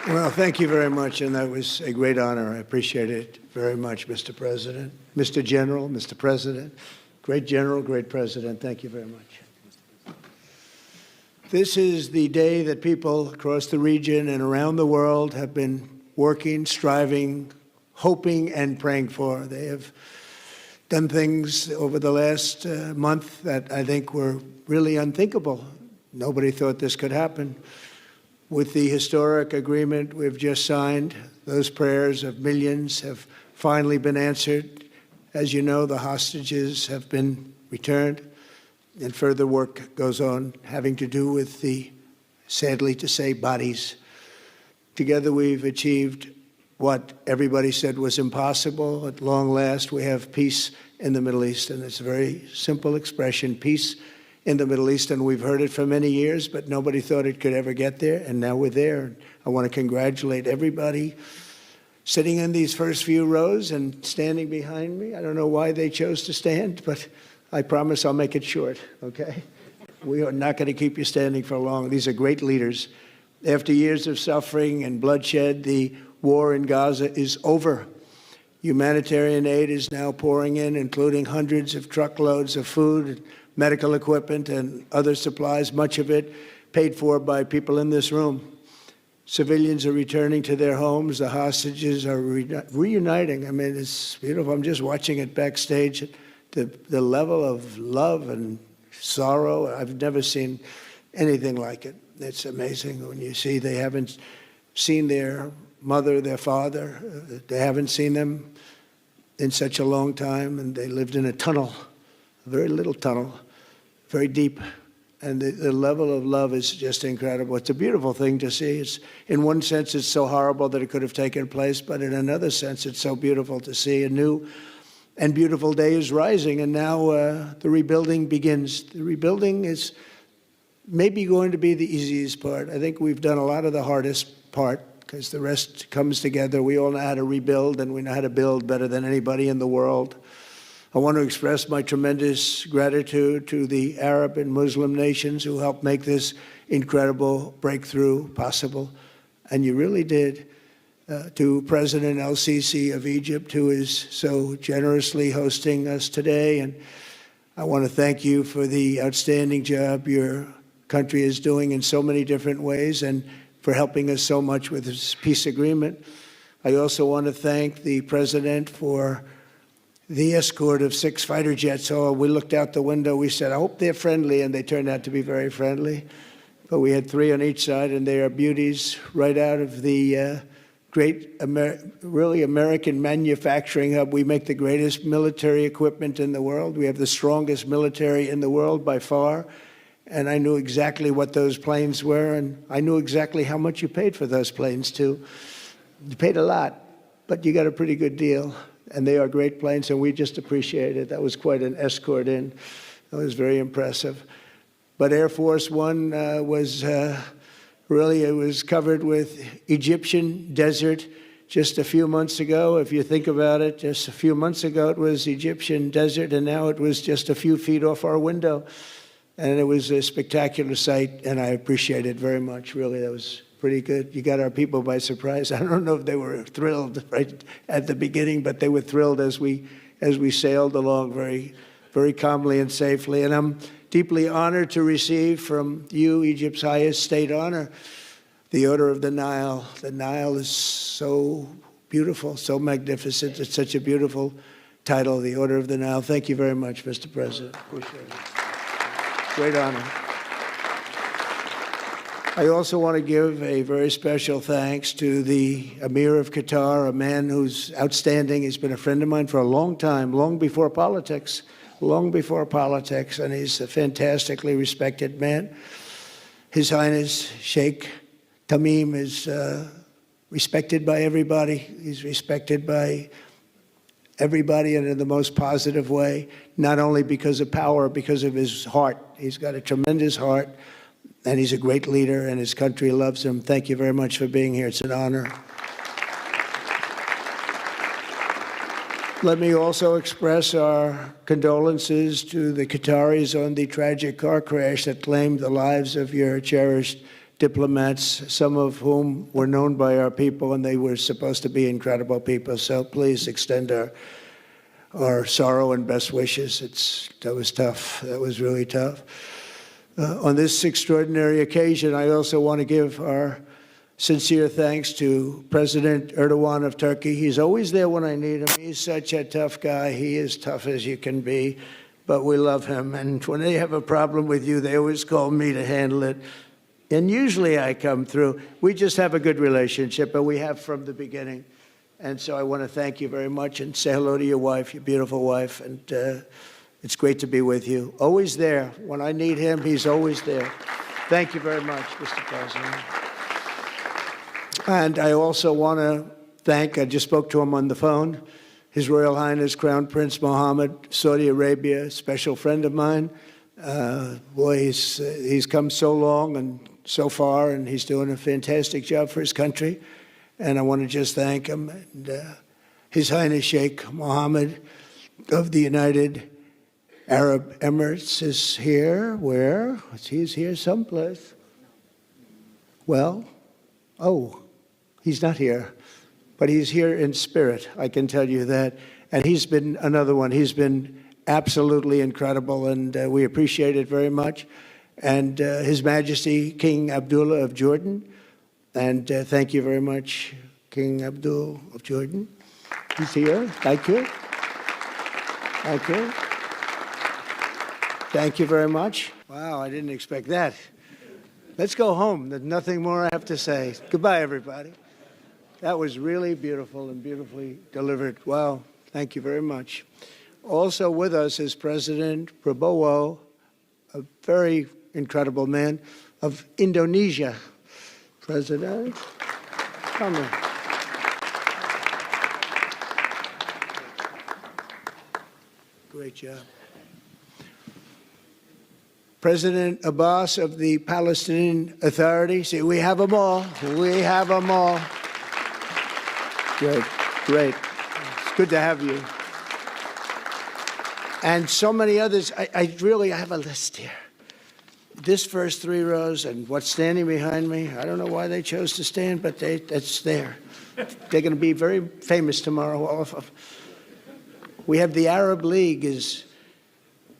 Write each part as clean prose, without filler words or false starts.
Well, thank you very much, and that was a great honor. I appreciate it very much, Mr. President. Mr. General, Mr. President, great General, great President, thank you very much. This is the day that people across the region and around the world have been working, striving, hoping, and praying for. They have done things over the last month that I think were really unthinkable. Nobody thought this could happen. With the historic agreement we've just signed, those prayers of millions have finally been answered. As you know, the hostages have been returned, and further work goes on having to do with the, sadly to say, bodies. Together we've achieved what everybody said was impossible. At long last, we have peace in the Middle East, and it's a very simple expression, peace in the Middle East, and we've heard it for many years, but nobody thought it could ever get there, and now we're there. I want to congratulate everybody sitting in these first few rows and standing behind me. I don't know why they chose to stand, but I promise I'll make it short, okay? We are not going to keep you standing for long. These are great leaders. After years of suffering and bloodshed, the war in Gaza is over. Humanitarian aid is now pouring in, including hundreds of truckloads of food, medical equipment, and other supplies, much of it paid for by people in this room. Civilians are returning to their homes. The hostages are reuniting. I mean, it's beautiful. I'm just watching it backstage. The level of love and sorrow, I've never seen anything like it. It's amazing when you see they haven't seen their mother, their father. They haven't seen them in such a long time, and they lived in a tunnel, a very little tunnel, very deep, and the level of love is just incredible. It's a beautiful thing to see. It's, in one sense, it's so horrible that it could have taken place, but in another sense, it's so beautiful to see. A new and beautiful day is rising, and now the rebuilding begins. The rebuilding is maybe going to be the easiest part. I think we've done a lot of the hardest part, because the rest comes together. We all know how to rebuild, and we know how to build better than anybody in the world. I want to express my tremendous gratitude to the Arab and Muslim nations who helped make this incredible breakthrough possible. And you really did. To President El-Sisi of Egypt, who is so generously hosting us today. And I want to thank you for the outstanding job your country is doing in so many different ways, and for helping us so much with this peace agreement. I also want to thank the President for the escort of 6 fighter jets. Oh, we looked out the window, we said, I hope they're friendly, and they turned out to be very friendly. But we had 3 on each side, and they are beauties right out of the great, really American manufacturing hub. We make the greatest military equipment in the world. We have the strongest military in the world by far. And I knew exactly what those planes were, and I knew exactly how much you paid for those planes, too. You paid a lot, but you got a pretty good deal. And they are great planes, and we just appreciate it. That was quite an escort in. That was very impressive. But Air Force One was really, it was covered with Egyptian desert just a few months ago. If you think about it, just a few months ago it was Egyptian desert, and now it was just a few feet off our window. And it was a spectacular sight, and I appreciate it very much. Really, that was pretty good. You got our people by surprise. I don't know if they were thrilled right at the beginning, but they were thrilled as we sailed along very, very calmly and safely. And I'm deeply honored to receive from you, Egypt's highest state honor, the Order of the Nile. The Nile is so beautiful, so magnificent. It's such a beautiful title, the Order of the Nile. Thank you very much, Mr. President. Appreciate it. Great honor. I also want to give a very special thanks to the Emir of Qatar, a man who's outstanding. He's been a friend of mine for a long time, long before politics, and he's a fantastically respected man. His Highness Sheikh Tamim is respected by everybody. He's respected by everybody, and in the most positive way, not only because of power, because of his heart. He's got a tremendous heart, and he's a great leader, and his country loves him. Thank you very much for being here. It's an honor. Let me also express our condolences to the Qataris on the tragic car crash that claimed the lives of your cherished diplomats, some of whom were known by our people, and they were supposed to be incredible people. So please extend our sorrow and best wishes. That was tough. That was really tough. On this extraordinary occasion, I also want to give our sincere thanks to President Erdogan of Turkey. He's always there when I need him. He's such a tough guy. He is tough as you can be, but we love him. And when they have a problem with you, they always call me to handle it. And usually I come through. We just have a good relationship, but we have from the beginning. And so I want to thank you very much and say hello to your wife, your beautiful wife. And it's great to be with you. Always there. When I need him, he's always there. Thank you very much, Mr. President. And I also want to thank, I just spoke to him on the phone, His Royal Highness Crown Prince Mohammed, Saudi Arabia, a special friend of mine. Boy, he's come so long and so far, and he's doing a fantastic job for his country. And I want to just thank him. And, His Highness Sheikh Mohammed of the United Arab Emirates is here. Where? He's here someplace. Well, he's not here, but he's here in spirit, I can tell you that. And he's been another one. He's been absolutely incredible, and we appreciate it very much. And His Majesty King Abdullah of Jordan, and thank you very much, King Abdul of Jordan. He's here. Thank you. Thank you. Thank you very much. Wow, I didn't expect that. Let's go home. There's nothing more I have to say. Goodbye, everybody. That was really beautiful and beautifully delivered. Wow, thank you very much. Also with us is President Prabowo, a very incredible man, of Indonesia. President, come in. Great job. President Abbas of the Palestinian Authority. See, we have them all. We have them all. Great, great. It's good to have you. And so many others. I have a list here. This first three rows and what's standing behind me, I don't know why they chose to stand, but that's there. They're going to be very famous tomorrow, all of them. We have the Arab League is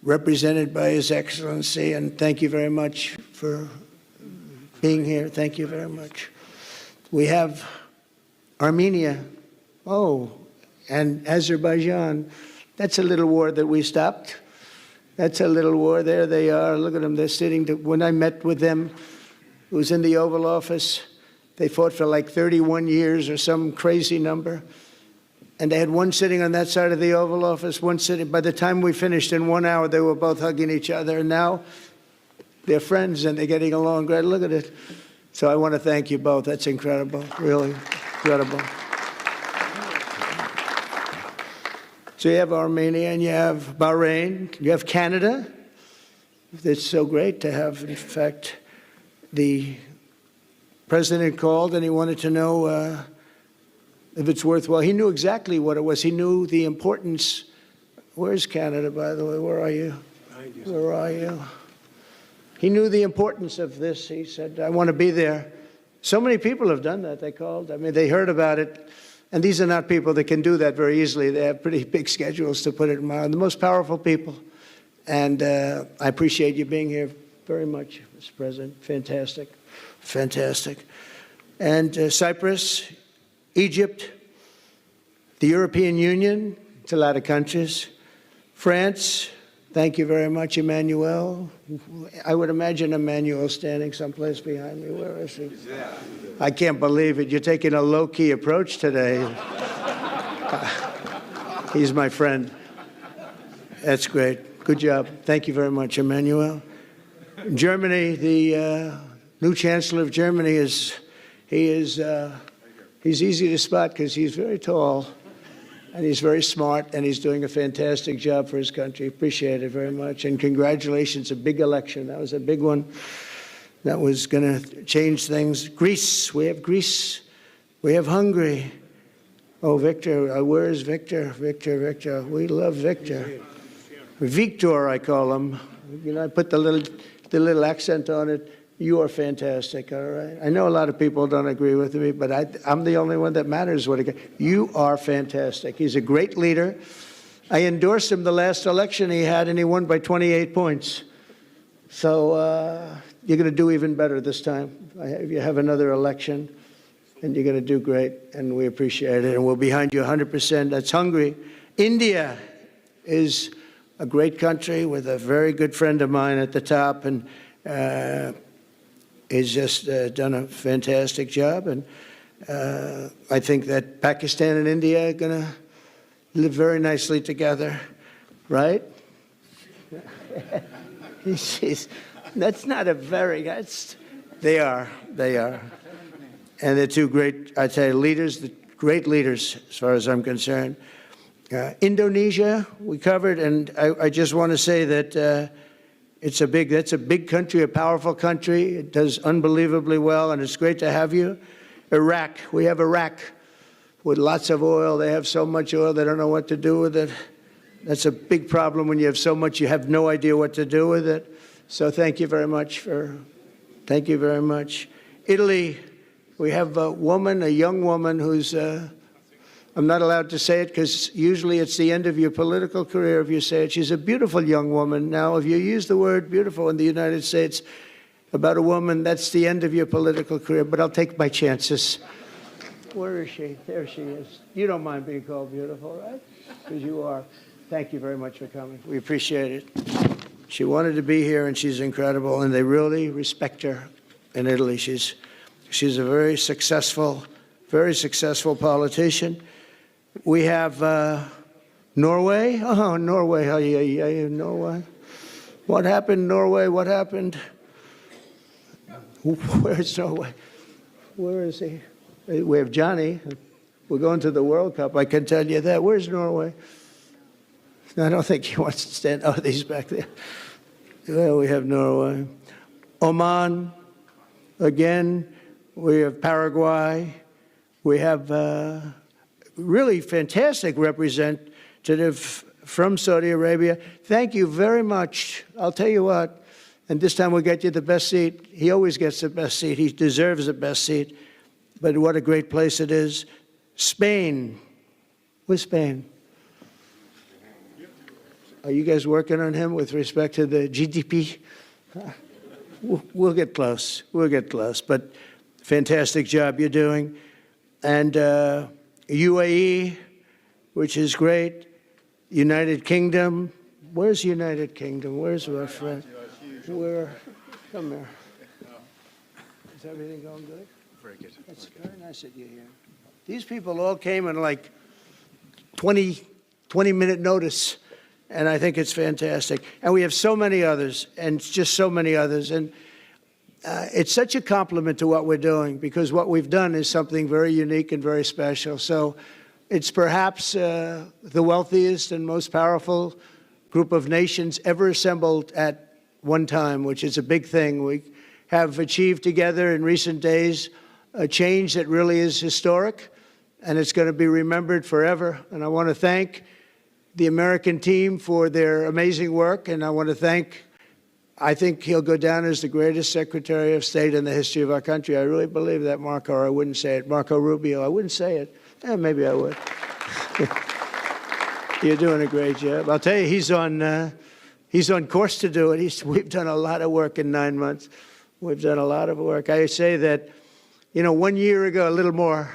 represented by His Excellency, and thank you very much for being here. Thank you very much. We have Armenia, and Azerbaijan. That's a little war that we stopped. That's a little war. There they are. Look at them. They're sitting. When I met with them, it was in the Oval Office. They fought for like 31 years or some crazy number. And they had one sitting on that side of the Oval Office, one sitting. By the time we finished in 1 hour, they were both hugging each other. And now they're friends and they're getting along great. Look at it. So I want to thank you both. That's incredible. Really incredible. So you have Armenia and you have Bahrain, you have Canada. It's so great to have, in fact, the president called and he wanted to know if it's worthwhile. He knew exactly what it was. He knew the importance. Where's Canada, by the way? Where are you? Where are you? He knew the importance of this. He said, I want to be there. So many people have done that. They called. I mean, they heard about it. And these are not people that can do that very easily. They have pretty big schedules, to put it mildly. The most powerful people. And I appreciate you being here very much, Mr. President. Fantastic. Fantastic. And Cyprus, Egypt, the European Union, it's a lot of countries. France, thank you very much, Emmanuel. I would imagine Emmanuel standing someplace behind me. Where is he? I can't believe it. You're taking a low-key approach today. He's my friend. That's great. Good job. Thank you very much, Emmanuel. Germany, the new Chancellor of Germany he's easy to spot because he's very tall and he's very smart and he's doing a fantastic job for his country. Appreciate it very much. And congratulations, a big election. That was a big one. That was going to change things. Greece, we have Greece. We have Hungary. Oh, Victor, where is Victor? Victor. We love Victor. Victor, I call him. You know, I put the little accent on it. You are fantastic, all right? I know a lot of people don't agree with me, but I'm the only one that matters. You are fantastic. He's a great leader. I endorsed him the last election he had, and he won by 28 points. So you're going to do even better this time. You have another election, and you're going to do great, and we appreciate it, and we're behind you 100%. That's Hungary. India is a great country with a very good friend of mine at the top, and he's just done a fantastic job. And I think that Pakistan and India are going to live very nicely together, right? That's not a very, they are. And they're two great, I tell you, leaders, great leaders as far as I'm concerned. Indonesia, we covered, and I just want to say that that's a big country, a powerful country. It does unbelievably well, and it's great to have you. Iraq, we have Iraq with lots of oil. They have so much oil, they don't know what to do with it. That's a big problem when you have so much, you have no idea what to do with it. So thank you very much thank you very much. Italy, we have a young woman who's, I'm not allowed to say it because usually it's the end of your political career if you say it. She's a beautiful young woman. Now, if you use the word beautiful in the United States about a woman, that's the end of your political career, but I'll take my chances. Where is she? There she is. You don't mind being called beautiful, right? Because you are. Thank you very much for coming. We appreciate it. She wanted to be here, and she's incredible, and they really respect her in Italy. She's a very successful politician. We have Norway. Oh, Norway. Norway. What happened, Norway? What happened? Where's Norway? Where is he? We have Johnny. We're going to the World Cup. I can tell you that. Where's Norway? I don't think he wants to stand. Oh, he's back there. Well, we have Norway. Oman, again. We have Paraguay. We have really fantastic representative from Saudi Arabia. Thank you very much. I'll tell you what, and this time we'll get you the best seat. He always gets the best seat. He deserves the best seat. But what a great place it is. Spain. Where's Spain? Are you guys working on him with respect to the GDP? We'll get close. We'll get close. But fantastic job you're doing. And UAE, which is great. United Kingdom. Where's United Kingdom? Where's our friend? Come here. Is everything going good? Very good. That's very nice that you're here. These people all came in like 20-minute notice, and I think it's fantastic. And we have so many others, and just so many others. And it's such a compliment to what we're doing, because what we've done is something very unique and very special. So it's perhaps the wealthiest and most powerful group of nations ever assembled at one time, which is a big thing. We have achieved together in recent days a change that really is historic, and it's going to be remembered forever. And I want to thank the American team for their amazing work, and I want to thank, I think he'll go down as the greatest Secretary of State in the history of our country. I really believe that, Marco, or I wouldn't say it. Marco Rubio, I wouldn't say it. Maybe I would. You're doing a great job. I'll tell you, he's on course to do it. We've done a lot of work in 9 months. We've done a lot of work. I say that, 1 year ago, a little more,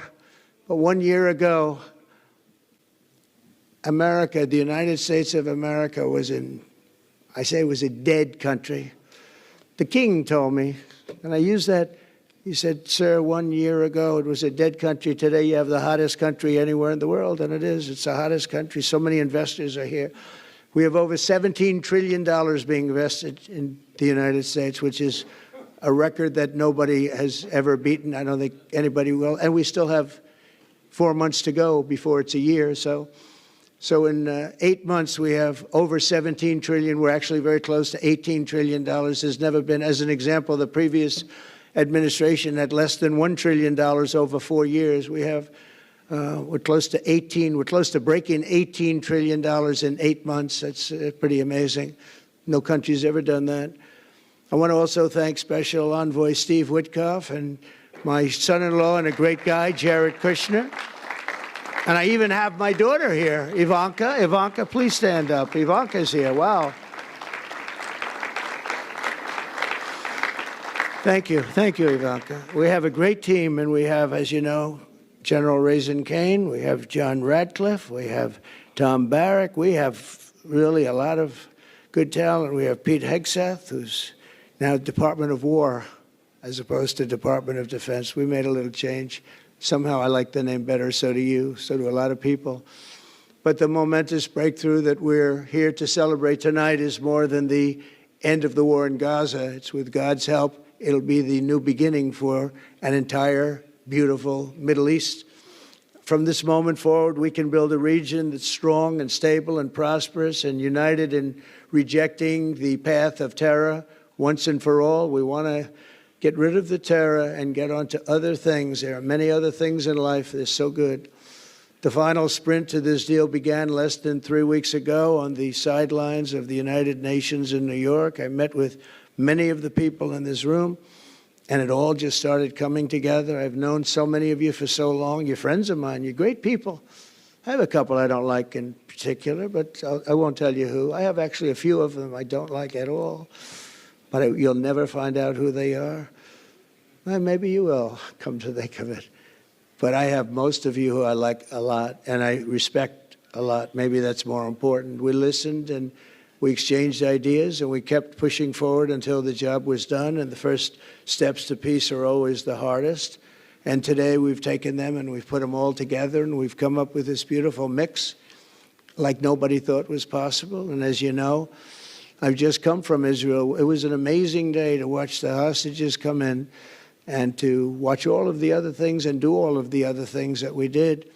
but 1 year ago, America, the United States of America was was a dead country. The king told me, and I use that, he said, sir, 1 year ago it was a dead country. Today you have the hottest country anywhere in the world, and it is. It's the hottest country. So many investors are here. We have over $17 trillion being invested in the United States, which is a record that nobody has ever beaten. I don't think anybody will. And we still have 4 months to go before it's a year. So in 8 months, we have over $17 trillion. We're actually very close to $18 trillion. There's never been, as an example, the previous administration had less than $1 trillion over 4 years. We have, we're close to breaking $18 trillion in 8 months. That's pretty amazing. No country's ever done that. I want to also thank Special Envoy Steve Witkoff and my son-in-law and a great guy, Jared Kushner. And I even have my daughter here, Ivanka. Ivanka, please stand up. Ivanka's here. Wow. Thank you. Thank you, Ivanka. We have a great team, and we have, as you know, General Raisin Kane. We have John Radcliffe. We have Tom Barrack. We have really a lot of good talent. We have Pete Hegseth, who's now Department of War as opposed to Department of Defense. We made a little change. Somehow I like the name better, so do you, so do a lot of people. But the momentous breakthrough that we're here to celebrate tonight is more than the end of the war in Gaza. It's with God's help, it'll be the new beginning for an entire beautiful Middle East. From this moment forward, we can build a region that's strong and stable and prosperous and united in rejecting the path of terror once and for all. We want to get rid of the terror and get on to other things. There are many other things in life that are so good. The final sprint to this deal began less than 3 weeks ago on the sidelines of the United Nations in New York. I met with many of the people in this room, and it all just started coming together. I've known so many of you for so long. You're friends of mine. You're great people. I have a couple I don't like in particular, but I won't tell you who. I have actually a few of them I don't like at all. But you'll never find out who they are. Well, maybe you will, come to think of it. But I have most of you who I like a lot, and I respect a lot. Maybe that's more important. We listened, and we exchanged ideas, and we kept pushing forward until the job was done, and the first steps to peace are always the hardest. And today we've taken them, and we've put them all together, and we've come up with this beautiful mix like nobody thought was possible. And as you know, I've just come from Israel. It was an amazing day to watch the hostages come in and to watch all of the other things and do all of the other things that we did.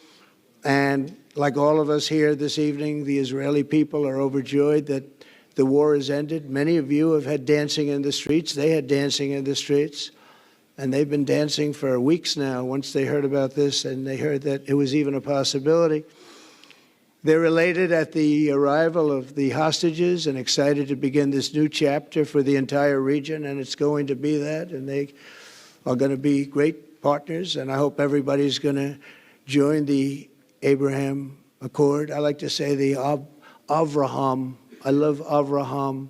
And like all of us here this evening, the Israeli people are overjoyed that the war has ended. Many of you have had dancing in the streets. They had dancing in the streets. And they've been dancing for weeks now once they heard about this and they heard that it was even a possibility. They're elated at the arrival of the hostages and excited to begin this new chapter for the entire region, and it's going to be that, and they are going to be great partners, and I hope everybody's going to join the Abraham Accord. I like to say the Avraham. I love Avraham,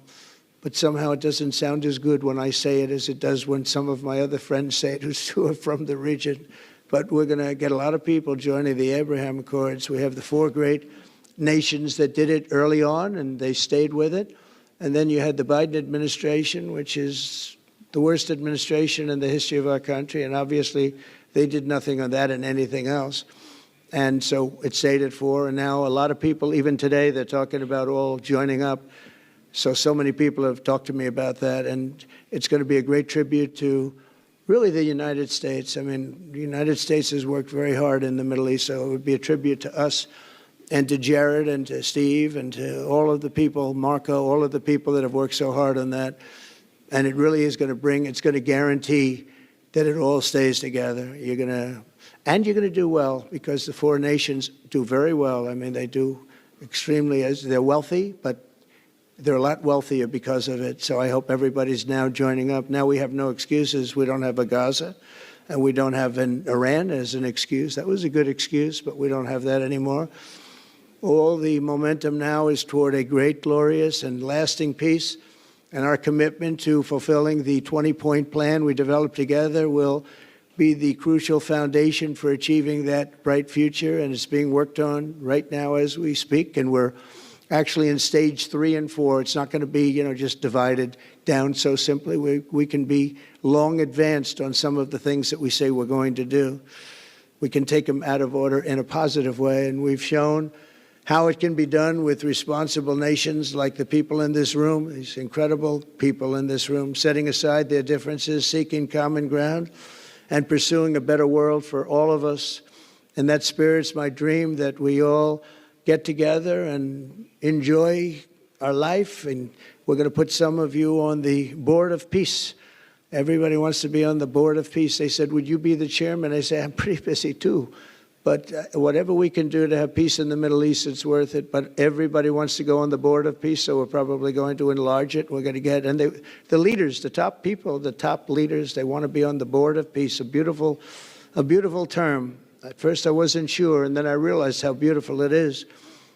but somehow it doesn't sound as good when I say it as it does when some of my other friends say it who are from the region. But we're going to get a lot of people joining the Abraham Accords. We have the 4 great nations that did it early on, and they stayed with it. And then you had the Biden administration, which is the worst administration in the history of our country, and obviously they did nothing on that and anything else. And so it stayed at 4, and now a lot of people, even today, they're talking about all joining up. So many people have talked to me about that, and it's going to be a great tribute to really the United States. I mean, the United States has worked very hard in the Middle East, so it would be a tribute to us and to Jared and to Steve and to all of the people, Marco, all of the people that have worked so hard on that. And it really is going to bring, it's going to guarantee that it all stays together. You're going to do well, because the 4 nations do very well. I mean, they do extremely, they're wealthy, but they're a lot wealthier because of it. So I hope everybody's now joining up. Now we have no excuses. We don't have a Gaza, and we don't have an Iran as an excuse. That was a good excuse, but we don't have that anymore. All the momentum now is toward a great, glorious, and lasting peace. And our commitment to fulfilling the 20-point plan we developed together will be the crucial foundation for achieving that bright future. And it's being worked on right now as we speak. And we're actually in stage 3 and 4. It's not going to be, just divided down so simply. We can be long advanced on some of the things that we say we're going to do. We can take them out of order in a positive way. And we've shown how it can be done with responsible nations like the people in this room, these incredible people in this room, setting aside their differences, seeking common ground, and pursuing a better world for all of us. And that spirit's my dream, that we all get together and enjoy our life. And we're going to put some of you on the Board of Peace. Everybody wants to be on the Board of Peace. They said, would you be the chairman? I say, I'm pretty busy too. But whatever we can do to have peace in the Middle East, it's worth it. But everybody wants to go on the board of peace, so we're probably going to enlarge it. We're going to get, and the leaders, the top people, the top leaders, they want to be on the board of peace. A beautiful term. At first I wasn't sure, and then I realized how beautiful it is.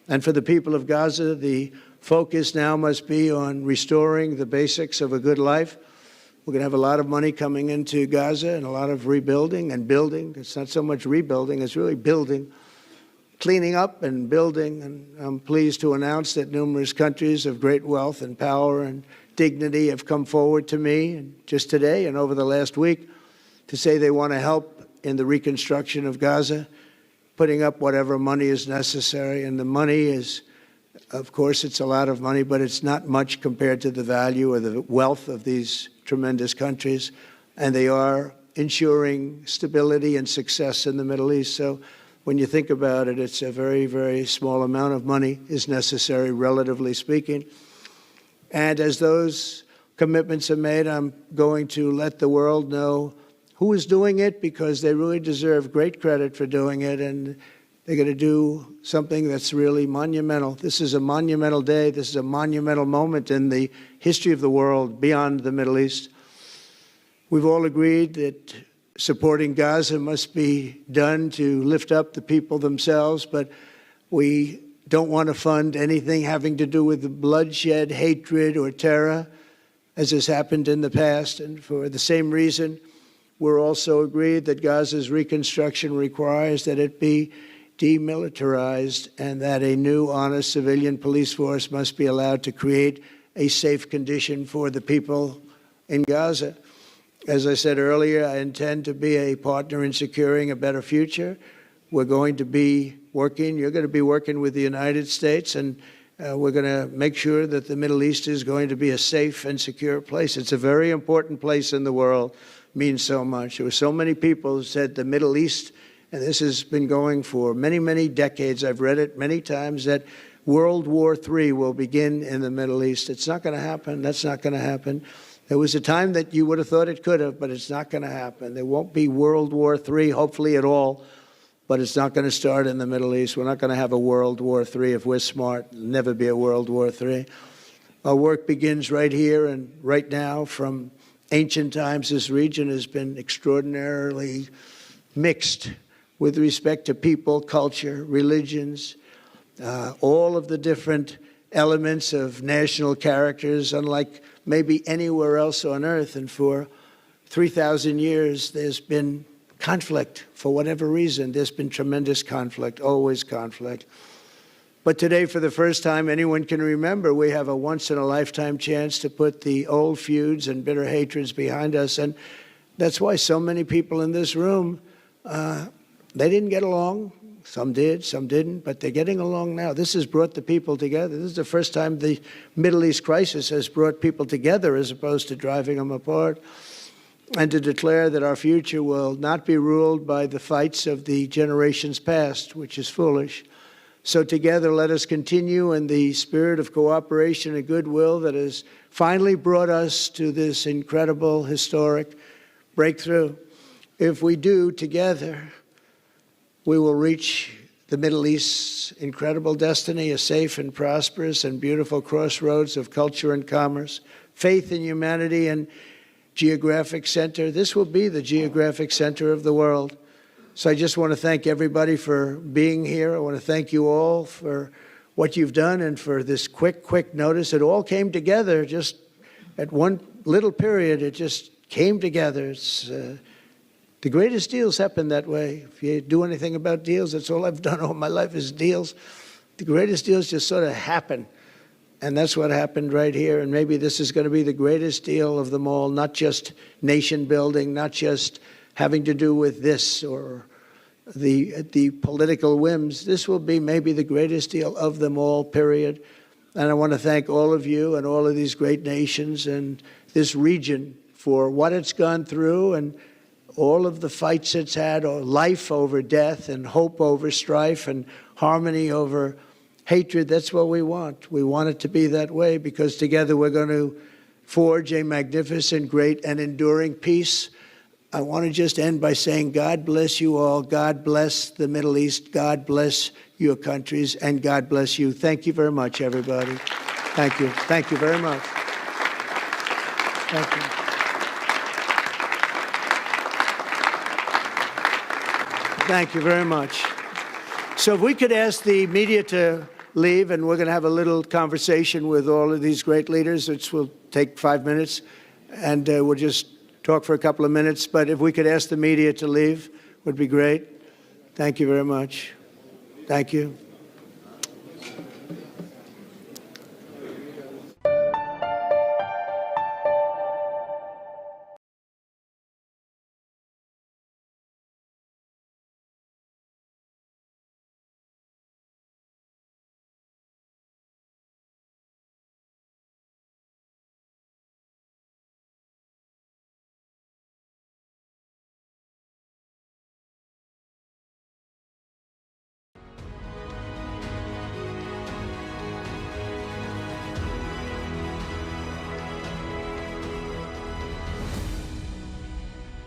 And for the people of Gaza, the focus now must be on restoring the basics of a good life. We're going to have a lot of money coming into Gaza and a lot of rebuilding and building. It's not so much rebuilding, it's really building, cleaning up and building. And I'm pleased to announce that numerous countries of great wealth and power and dignity have come forward to me and just today and over the last week to say they want to help in the reconstruction of Gaza, putting up whatever money is necessary. And the money is, of course, it's a lot of money, but it's not much compared to the value or the wealth of these tremendous countries, and they are ensuring stability and success in the Middle East. So when you think about it, it's a very, very small amount of money is necessary, relatively speaking. And as those commitments are made, I'm going to let the world know who is doing it, because they really deserve great credit for doing it, and they're going to do something that's really monumental. This is a monumental day. This is a monumental moment in the history of the world beyond the Middle East. We've all agreed that supporting Gaza must be done to lift up the people themselves, but we don't want to fund anything having to do with bloodshed, hatred, or terror, as has happened in the past. And for the same reason, we're also agreed that Gaza's reconstruction requires that it be demilitarized and that a new, honest civilian police force must be allowed to create a safe condition for the people in Gaza. As I said earlier, I intend to be a partner in securing a better future. We're going to be working, you're going to be working with the United States, and we're going to make sure that the Middle East is going to be a safe and secure place. It's a very important place in the world, means so much. There were so many people who said the Middle East, and this has been going for many, many decades. I've read it many times, that World War III will begin in the Middle East. It's not going to happen. That's not going to happen. There was a time that you would have thought it could have, but it's not going to happen. There won't be World War III, hopefully at all, but it's not going to start in the Middle East. We're not going to have a World War III if we're smart. There'll never be a World War III. Our work begins right here and right now. From ancient times, this region has been extraordinarily mixed with respect to people, culture, religions, all of the different elements of national characters, unlike maybe anywhere else on earth. And for 3,000 years, there's been conflict. For whatever reason, there's been tremendous conflict, always conflict. But today, for the first time anyone can remember, we have a once-in-a-lifetime chance to put the old feuds and bitter hatreds behind us. And that's why so many people in this room, they didn't get along. Some did, some didn't, but they're getting along now. This has brought the people together. This is the first time the Middle East crisis has brought people together as opposed to driving them apart. And to declare that our future will not be ruled by the fights of the generations past, which is foolish. So together, let us continue in the spirit of cooperation and goodwill that has finally brought us to this incredible, historic breakthrough. If we do together, we will reach the Middle East's incredible destiny, a safe and prosperous and beautiful crossroads of culture and commerce, faith in humanity and geographic center. This will be the geographic center of the world. So I just want to thank everybody for being here. I want to thank you all for what you've done and for this quick notice. It all came together just at one little period. It just came together. It's the greatest deals happen that way. If you do anything about deals, that's all I've done all my life is deals. The greatest deals just sort of happen. And that's what happened right here. And maybe this is going to be the greatest deal of them all, not just nation building, not just having to do with this or the political whims. This will be maybe the greatest deal of them all, period. And I want to thank all of you and all of these great nations and this region for what it's gone through and all of the fights it's had, or life over death and hope over strife and harmony over hatred. That's what we want. We want it to be that way because together we're going to forge a magnificent, great, and enduring peace I want to just end by saying God bless you all. God bless the Middle East. God bless your countries. And God bless you. Thank you very much, everybody. Thank you. Thank you very much. Thank you. Thank you very much. So if we could ask the media to leave, and we're going to have a little conversation with all of these great leaders, which will take 5 minutes, and we'll just talk for a couple of minutes. But if we could ask the media to leave, would be great. Thank you very much. Thank you.